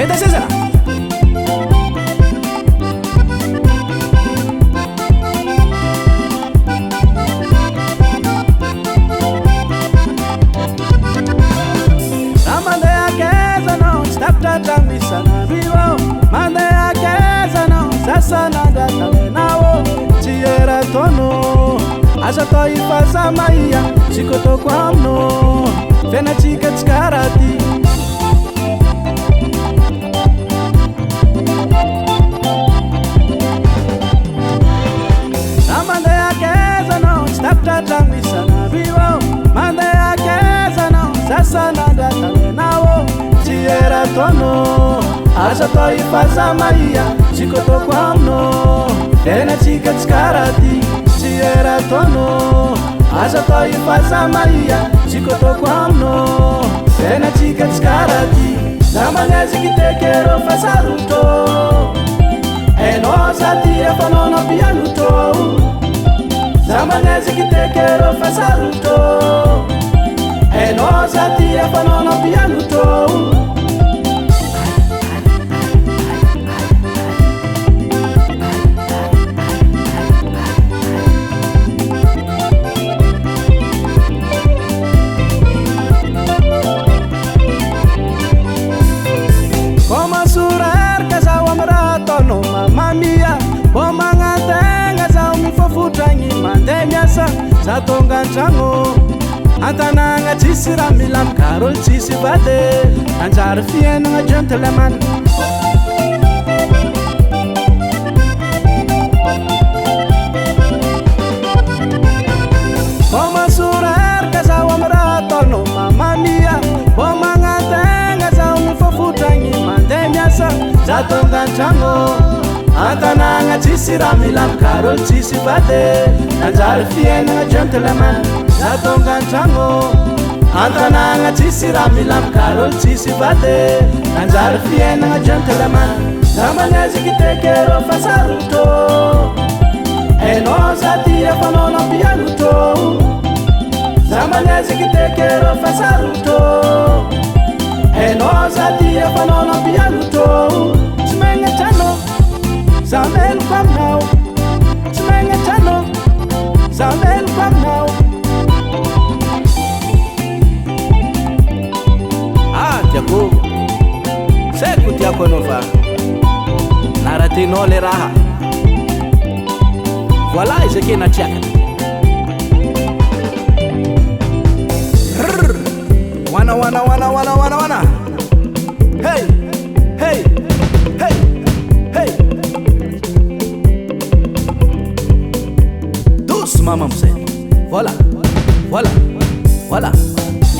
Veda César. Mandei a casa não está pra transmissão na vivo. Mandei a casa não sasa nada também não. Se era tono, acha tô e faz a maia. Se que eu tô com a mão, vem na chica descarati. Mandei a casa não está pra transmissão na vivo. Mandei a casa não sasa nada também não. Se era tono, acha tô e faz a maia. Se que eu tô com a mão, vem na chica descarati. Se era tono, acha tô e faz a maia. Se que eu tô com a mão, vem na chica descarati. Da manhã que te quero fazer um tô. É nossa tia falando no piano tô. Da manhã que te quero fazer um tô. É nossa tia falando no piano tô. Como surar casal amrato no mamma mia. Como angatenga za mi fofutangi mandemiasa. Sa tonga chango antananga tisira milam karol tisi bade. Anjar fiena gentleman. Como surar casal amrato no mamma mia. Como angatenga za mi fofutangi mandemiasa. Sa tonga chango antananga tisira milam karol tisi bade. Anjar fiena gentleman. Zatonga chango antananga tisira milam karol tisi bade. Anjar fiena gentleman. Zamanezi que te quero fazer um tô. É nossa tia falando no piano tô. Zamanezi que te quero fazer um tô. É nossa tia falando no piano tô. Smenga chano Zamel kwam now. Smenga chano Zamel kwam now. Tiako Seku tiako nova Naratino le raha. Voilà isso aqui na tchaka. Wana wana wana wana wana wana. Hey hey hey hey. Douce maman você. Voilà voilà voilà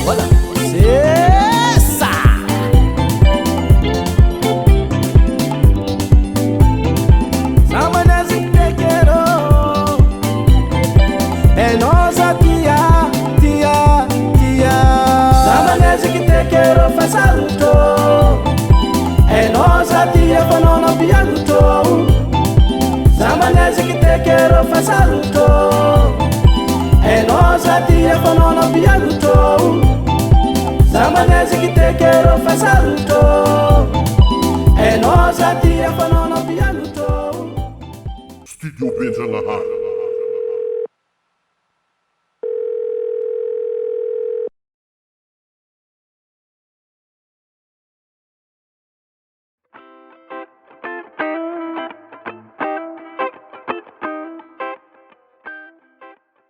voilà. Essa Zamanezi que te quero. É nossa tia, tia, tia. Zamanezi que te quero fazer um tô. É nossa tia falando no piano tô. Zamanezi que te quero fazer um tô. É nossa tia falando no piano tô. Zamanezi que te quero fazer um tô. É nossa tia falando no piano tô. Studio Benjamin.